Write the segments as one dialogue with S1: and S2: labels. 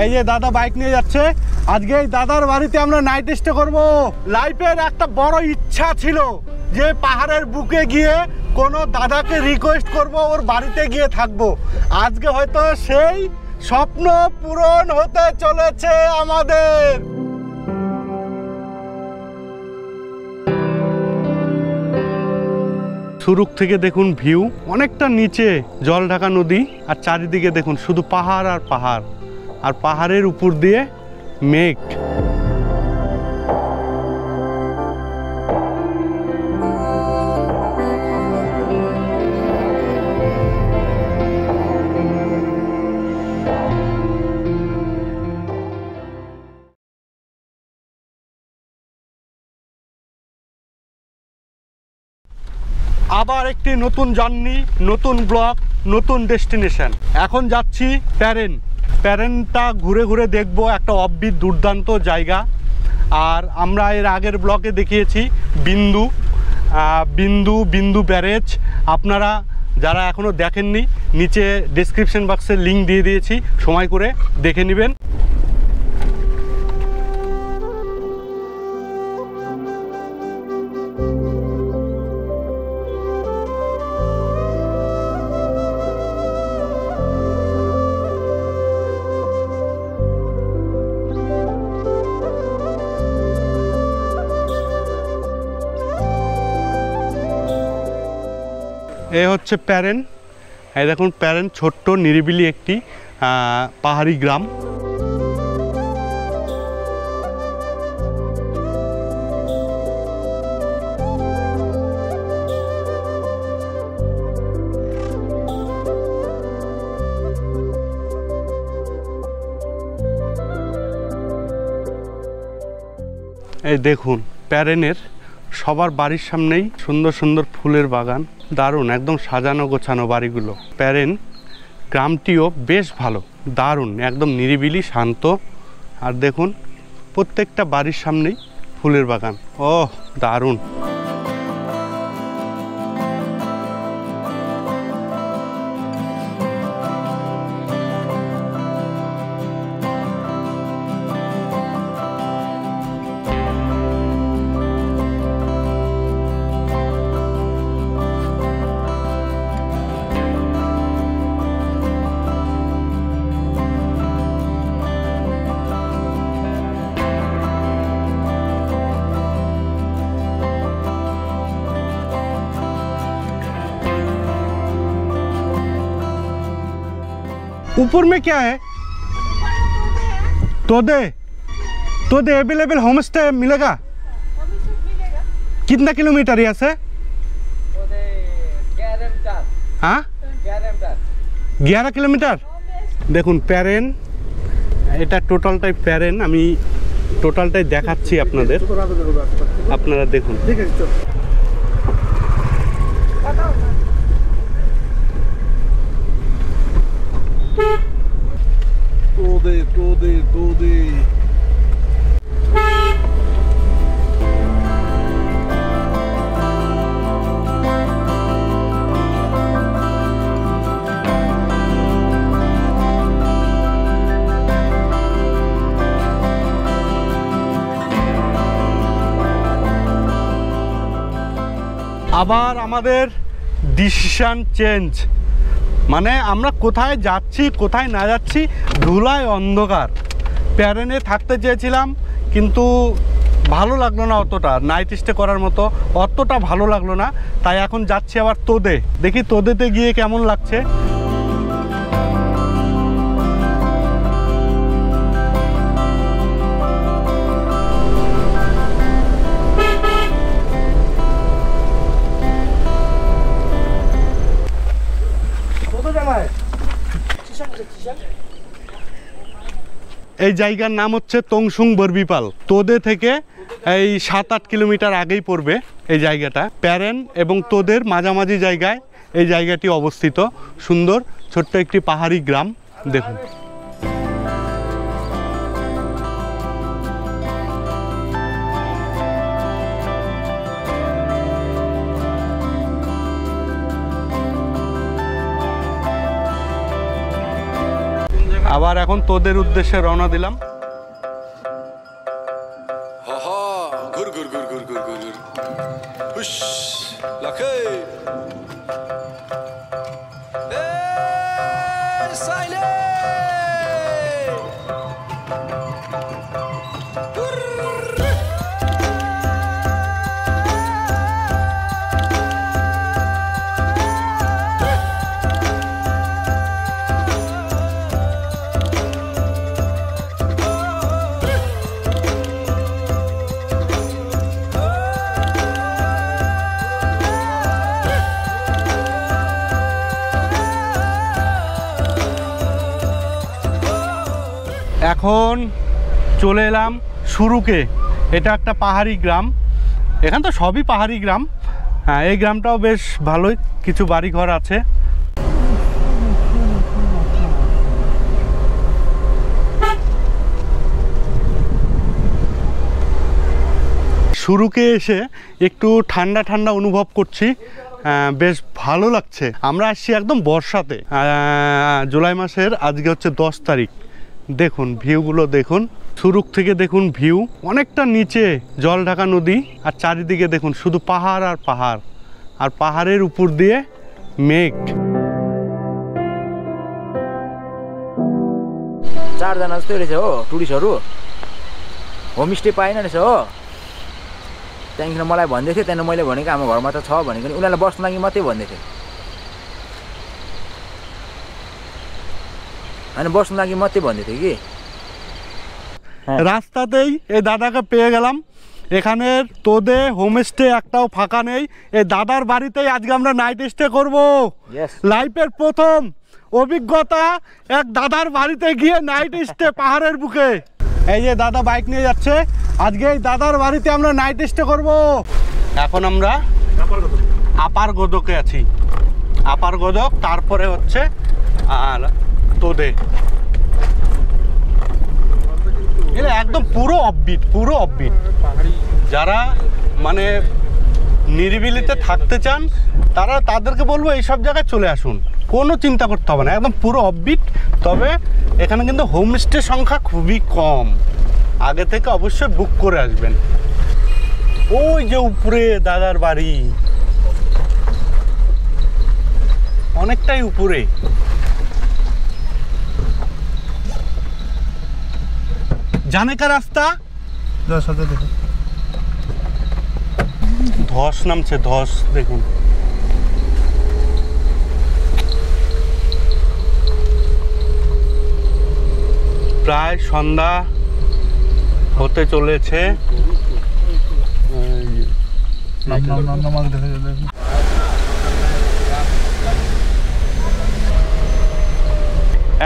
S1: এই যে দাদা বাইক নিয়ে যাচ্ছে। আজকে এই দাদার বাড়িতে আমরা নাইট স্টে করব। লাইফের একটা বড় ইচ্ছা ছিল যে পাহাড়ের বুকে গিয়ে কোনো দাদাকে রিকোয়েস্ট করব ওর বাড়িতে গিয়ে থাকবো। আজকে হয়তো সেই স্বপ্ন পূরণ হতে চলেছে আমাদের। শুরুক থেকে দেখুন ভিউ, অনেকটা নিচে জল ঢাকা নদী, আর চারিদিকে দেখুন শুধু পাহাড় আর পাহাড়, আর পাহাড়ের উপর দিয়ে মেঘ। আবার একটি নতুন জার্নি, নতুন ব্লগ, নতুন ডেস্টিনেশন। এখন যাচ্ছি প্যারেন। প্যারেনটা ঘুরে ঘুরে দেখবো, একটা অফবিট দুর্দান্ত জায়গা। আর আমরা এর আগের ব্লগে দেখিয়েছি বিন্দু ব্যারেজ। আপনারা যারা এখনও দেখেননি, নিচে ডেসক্রিপশন বক্সে লিঙ্ক দিয়ে দিয়েছি, সময় করে দেখে নেবেন। এ হচ্ছে প্যারেন। এই দেখুন প্যারেন, ছোট্ট নিরিবিলি একটি পাহাড়ি গ্রাম। এই দেখুন প্যারেনের সবার বাড়ির সামনেই সুন্দর সুন্দর ফুলের বাগান, দারুণ, একদম সাজানো গোছানো বাড়িগুলো। প্যারেন গ্রামটিও বেশ ভালো, দারুণ, একদম নিরিবিলি শান্ত। আর দেখুন প্রত্যেকটা বাড়ির সামনেই ফুলের বাগান। ওহ দারুণ। ऊपर में क्या है? तोदे अवेलेबल होम स्टे मिलेगा? कितना किलोमीटर यहाँ से? हाँ 11 किलोमीटर। দেখুন প্যারেন, এটা টোটালটাই প্যারেন। আমি টোটালটাই দেখাচ্ছি আপনাদের, আপনারা দেখুন। তোদে আবার আমাদের ডিসিশন চেঞ্জ। মানে আমরা কোথায় যাচ্ছি কোথায় না যাচ্ছি, ধুলায় অন্ধকার। প্যারেনে থাকতে চেয়েছিলাম কিন্তু ভালো লাগলো না অতটা, নাইট স্টে করার মতো অতটা ভালো লাগলো না। তাই এখন যাচ্ছি আবার তোদে। দেখি তোদেতে গিয়ে কেমন লাগছে। এই জায়গার নাম হচ্ছে তংসুং বরবিপাল। তোদে থেকে এই 7-8 কিলোমিটার আগেই পড়বে এই জায়গাটা। প্যারেন এবং তোদের মাঝামাঝি জায়গায় এই জায়গাটি অবস্থিত। সুন্দর ছোট্ট একটি পাহাড়ি গ্রাম। দেখুন আবার এখন তোদের উদ্দেশ্যে রওনা দিলাম। এখন চলে এলাম শুরুকে। এটা একটা পাহাড়ি গ্রাম, এখান তো সবই পাহাড়ি গ্রাম। হ্যাঁ, এই গ্রামটাও বেশ ভালোই, কিছু বাড়িঘর আছে। শুরুকে এসে একটু ঠান্ডা ঠান্ডা অনুভব করছি, বেশ ভালো লাগছে। আমরা আসছি একদম বর্ষাতে, জুলাই মাসের আজকে হচ্ছে 10 তারিখ। দেখুন ভিউগুলো দেখুন, শুরুক থেকে দেখুন ভিউ, অনেকটা নিচে জল ঢাকা নদী, আর চারিদিকে দেখুন শুধু পাহাড় আর পাহাড়, আর পাহাড়ের উপর দিয়ে মেঘ।
S2: 4 जना जस्तै रहेछ हो टुरिस्टहरू, होमस्टे पाएन रहेछ हो। त्यहाँदेखि मलाई भन्दै थियो, त्यहाँदेखि मैले भनेको हाम्रो घरमा त छ भनेको नि उनीहरूलाई बस्नु लागि मात्रै भन्दै थियो, होइन बस्नु लागि मात्रै भन्दै थियो कि।
S1: রাস্তাতেই এই দাদাকে পেয়ে গেলাম। এখানের তোদে হোমস্টে একটাও ফাঁকা নেই। এই দাদার বাড়িতেই আজকে আমরা নাইট স্টে করব। লাইফের প্রথম অভিজ্ঞতা এক দাদার বাড়িতে গিয়ে নাইট স্টে পাহাড়ের বুকে। এই যে দাদা বাইক নিয়ে যাচ্ছে, আজকে এই দাদার বাড়িতে আমরা নাইট স্টে করব। এখন আমরা আপার গদকে আছি, আপার গদক, তারপরে হচ্ছে আর তোদে। এটা একদম পুরো অফবিট, পুরো অফবিট। যারা মানে নিরিবিলিতে থাকতে চান তাদেরকে বলবো এইসব জায়গায় চলে আসুন, কোনো চিন্তা করতে হবে না, একদম পুরো অফবিট। তবে এখানে কিন্তু হোমস্টে সংখ্যা খুবই কম, আগে থেকে অবশ্যই বুক করে আসবেন। ওই যে উপরে দাদার বাড়ি, অনেকটাই উপরে। जाने का रास्ता ধস নামছে, ধস দেখুন। প্রায় সন্ধ্যা হতে চলেছে।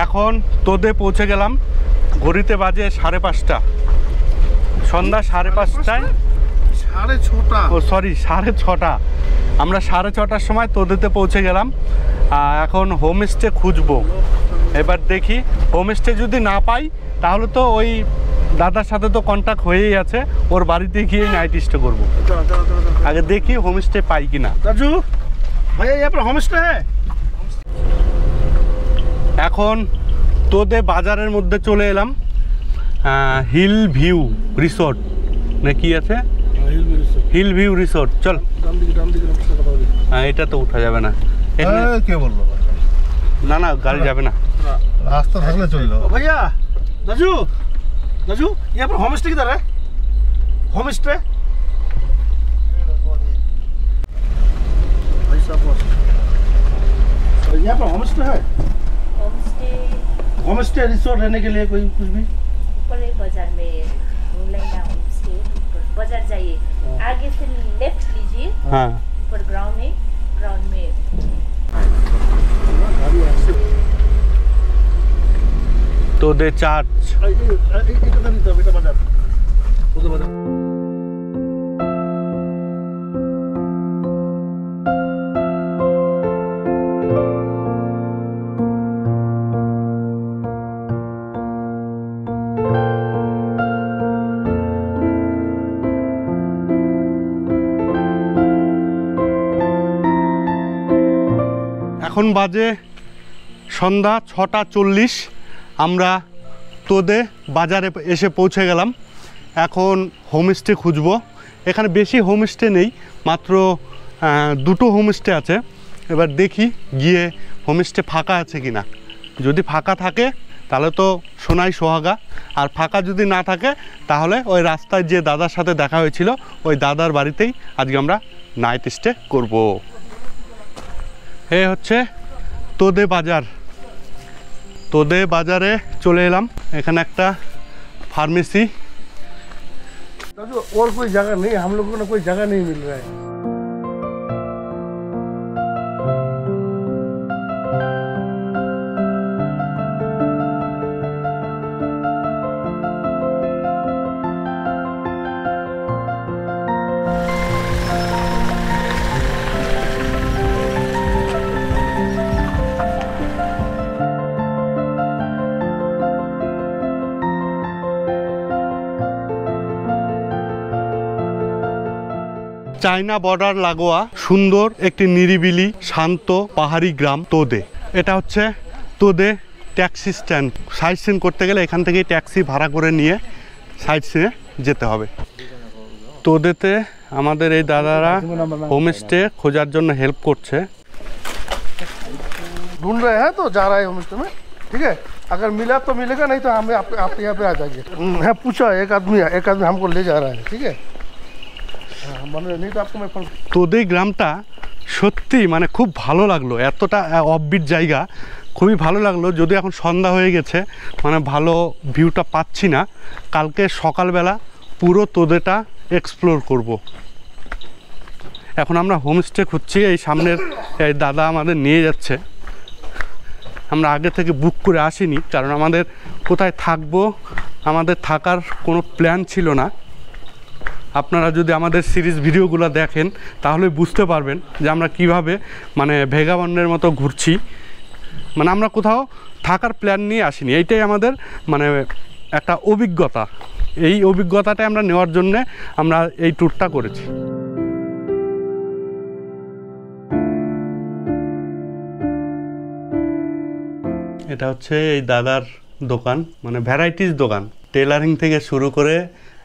S1: এখন তোদে পৌঁছে গেলাম, ঘড়িতে বাজে 5:30, সন্ধ্যা 5:30টায়, 6:30, ও সরি 6:30। আমরা 6:30টার সময় তোদেতে পৌঁছে গেলাম। এখন হোমস্টে খুঁজবো। এবার দেখি হোমস্টে যদি না পাই তাহলে তো ওই দাদার সাথে তো কন্ট্যাক্ট হয়েই আছে, ওর বাড়িতে গিয়ে নাইট স্টে করবো। আগে দেখি হোমস্টে পাই কিনা। রাজু ভাইয়া यहाँ पर হোমস্টে है? এখন তোদে বাজারের মধ্যে চলে এলাম। হিল ভিউ রিসোর্ট না কি আছে, হিল ভিউ রিসোর্ট। চল, হ্যাঁ এটা তো উঠা যাবে না, কে বললো? না না গাড়ি যাবে না, রাস্তা থাকলে চললো। ভাইয়া রাজু, राजू यहाँ पर होम स्टे किधर है? होम स्टे यहाँ पर होम स्टे है? होम स्टे रिसोर्ट रहने के लिए कोई कुछ भी?
S3: बाजार में होम स्टे, बाजार जाइए, आगे से लेफ्ट लीजिए, हाँ ऊपर ग्राउंड में
S1: तो दे चार्ज এখন বাজে সন্ধ্যা 6:40। আমরা তোদে বাজারে এসে পৌঁছে গেলাম। এখন হোমস্টে খুঁজবো। এখানে বেশি হোমস্টে নেই, মাত্র 2টো হোমস্টে আছে। এবার দেখি গিয়ে হোমস্টে ফাঁকা আছে কি না। যদি ফাঁকা থাকে তাহলে তো সোনাই সোহাগা, আর ফাঁকা যদি না থাকে তাহলে ওই রাস্তায় যে দাদার সাথে দেখা হয়েছিল ওই দাদার বাড়িতেই আজকে আমরা নাইট স্টে করব। এই হচ্ছে তোদে বাজার। তোদে বাজারে চলে এলাম। এখানে একটা फार्मेसी।
S4: और कोई जगह नहीं, हम लोगों को कोई जगह नहीं मिल रहा है।
S1: চায়না বর্ডার লাগোয়া সুন্দর একটি নিরিবিলি শান্ত পাহাড়ি গ্রাম তোদে। এটা হচ্ছে তোদে ট্যাক্সি স্ট্যান্ড। সাইট সিন করতে গেলে এখান থেকেই ট্যাক্সি ভাড়া করে নিয়ে সাইট সিনে যেতে হবে। তোদেতে আমাদের এই দাদারা হোমস্টে খোঁজার জন্য হেল্প করছে।
S4: ढूंढ रहे हैं तो जा रहा है होमस्टे में, ठीक है। अगर मिला तो मिलेगा, नहीं तो हमें आपके यहाँ पे आ जाएंगे। हाँ पूछा, एक आदमी हमको ले जा रहा है, ठीक है। नहीं तो आपको मैं फोन।
S1: তোদে গ্রামটা সত্যি মানে খুব ভালো লাগলো, এতটা অফবিট জায়গা, খুবই ভালো লাগলো। যদি এখন সন্ধ্যা হয়ে গেছে, মানে ভালো ভিউটা পাচ্ছি না। কালকে সকালবেলা পুরো তোদেটা এক্সপ্লোর করব। এখন আমরা হোমস্টে খুঁজছি। এই সামনের এই দাদা আমাদের নিয়ে যাচ্ছে। আমরা আগে থেকে বুক করে আসিনি, কারণ আমাদের কোথায় থাকবো আমাদের থাকার কোনো প্ল্যান ছিল না। আপনারা যদি আমাদের সিরিজ ভিডিওগুলো দেখেন তাহলে বুঝতে পারবেন যে আমরা কিভাবে মানে ভেগাবন্ডের মতো ঘুরছি। মানে আমরা কোথাও থাকার প্ল্যান নিয়ে আসিনি। এইটাই আমাদের মানে একটা অভিজ্ঞতা। এই অভিজ্ঞতাটা আমরা নেওয়ার জন্যে আমরা এই ট্যুরটা করেছি। এটা হচ্ছে এই দাদার দোকান, মানে ভ্যারাইটিস দোকান। টেলারিং থেকে শুরু করে,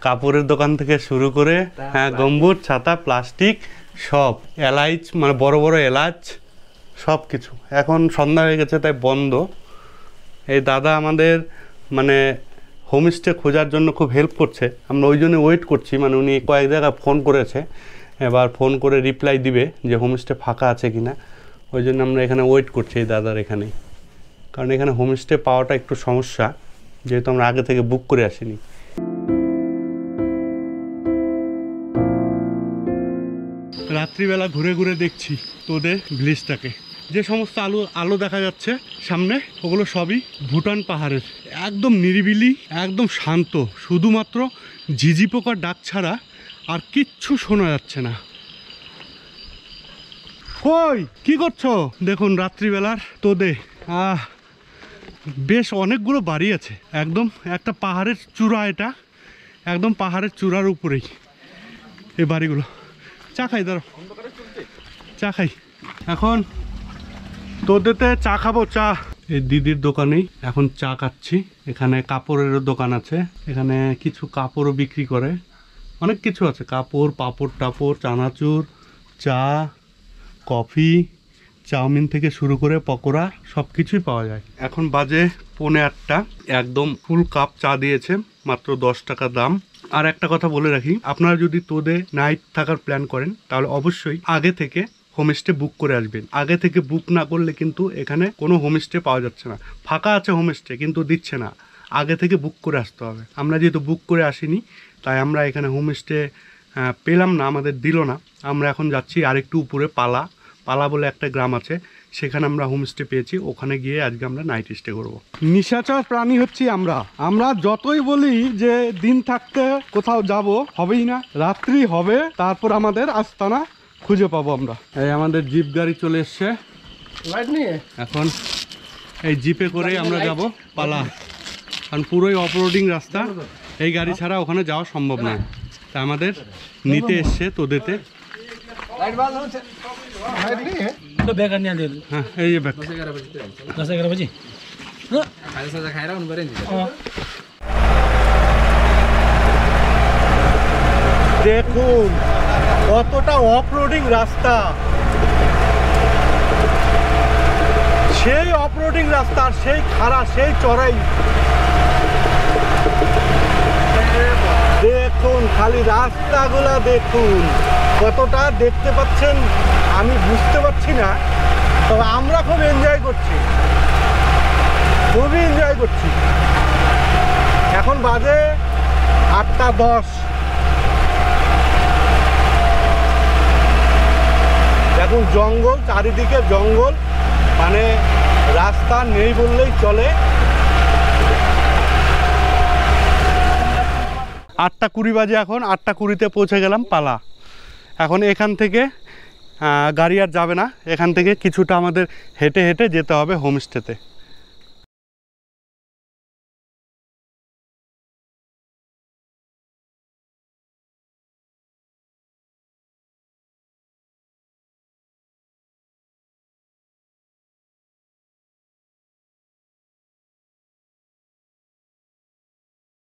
S1: কাপড়ের দোকান থেকে শুরু করে, হ্যাঁ গম্বুট, ছাতা, প্লাস্টিক সব, এলাচ মানে বড় বড় এলাচ সব কিছু। এখন সন্ধ্যা হয়ে গেছে তাই বন্ধ। এই দাদা আমাদের মানে হোমস্টে খোঁজার জন্য খুব হেল্প করছে। আমরা ওই জন্য ওয়েট করছি, মানে উনি কয়েক জায়গায় ফোন করেছে, এবার ফোন করে রিপ্লাই দিবে যে হোমস্টে ফাঁকা আছে কি না। ওই জন্য আমরা এখানে ওয়েট করছি এই দাদার এখানেই, কারণ এখানে হোমস্টে পাওয়াটা একটু সমস্যা, যেহেতু আমরা আগে থেকে বুক করে আসিনি। রাত্রিবেলা ঘুরে ঘুরে দেখছি তোদের ভিলেজটাকে। যে সমস্ত আলো দেখা যাচ্ছে সামনে, ওগুলো সবই ভুটান পাহাড়ের। একদম নিরিবিলি, একদম শান্ত, শুধুমাত্র ঝিঝি পোকার ডাক ছাড়া আর কিচ্ছু শোনা যাচ্ছে না। কই কি করছো? দেখুন রাত্রিবেলার তোদে বেশ অনেকগুলো বাড়ি আছে। একদম একটা পাহাড়ের চূড়া, এটা একদম পাহাড়ের চূড়ার উপরেই এই বাড়িগুলো। চা খাই, ধরো চা খাই। এখন তোদেতে চা খাবো। চা এই দিদির দোকানেই এখন চা খাচ্ছি। এখানে কাপড়েরও দোকান আছে, এখানে কিছু কাপড়ও বিক্রি করে, অনেক কিছু আছে। কাপড়, পাপড় টাপড়, চানাচুর, চা, কফি, চাউমিন থেকে শুরু করে পকোড়া সব কিছুই পাওয়া যায়। এখন বাজে 8:45, একদম ফুল কাপ চা দিয়েছে, মাত্র 10 টাকা দাম। আর একটা কথা বলে রাখি, আপনারা যদি তোদে নাইট থাকার প্ল্যান করেন তাহলে অবশ্যই আগে থেকে হোমস্টে বুক করে আসবেন। আগে থেকে বুক না করলে কিন্তু এখানে কোনো হোমস্টে পাওয়া যাচ্ছে না। ফাঁকা আছে হোমস্টে কিন্তু দিচ্ছে না, আগে থেকে বুক করে আসতে হবে। আমরা যেহেতু বুক করে আসিনি তাই আমরা এখানে হোমস্টে পেলাম না, আমাদের দিল না। আমরা এখন যাচ্ছি আরেকটু উপরে, পালা বলে একটা গ্রাম আছে, সেখানে আমরা হোমস্টে পেয়েছি। ওখানে গিয়ে আজকে আমরা নাইট স্টে করব। নিশাচর প্রাণী হচ্ছি আমরা যতই বলি যে দিন থাকতে কোথাও যাব, হবেই না, রাত্রি হবে, তারপর আমাদের আস্তানা খুঁজে পাবো আমরা। এই আমাদের জিপ গাড়ি চলে এসছে,
S4: लाइट नहीं है।
S1: এখন এই জিপে করে আমরা যাব পালা, কারণ পুরোই অফরোডিং রাস্তা, এই গাড়ি ছাড়া ওখানে যাওয়া সম্ভব নয়। তা আমাদের নিতে এসছে তোদেতে।
S4: लाइट नहीं है
S5: तो बैग करने दे
S1: হ্যাঁ এই যে ব্যাগ।
S5: 10-11 बजे
S1: দেখুন কতটা অফরোডিং রাস্তা, সেই অফরোডিং রাস্তা, সেই খাড়া, সেই চড়াই। দেখুন খালি রাস্তাগুলা দেখুন কতটা, দেখতে পাচ্ছেন আমি বুঝতে পারছি না, তবে আমরা খুব এনজয় করছি, খুবই এনজয় করছি। এখন বাজে 8:10। এখন জঙ্গল, চারিদিকে জঙ্গল, মানে রাস্তা নেই বললেই চলে। 8:20 বাজে, এখন 8:20-তে পৌঁছে গেলাম পালা। এখন এখান থেকে গাড়ি আর যাবে না, এখান থেকে কিছুটা আমাদের হেঁটে হেঁটে যেতে হবে হোমস্টেতে।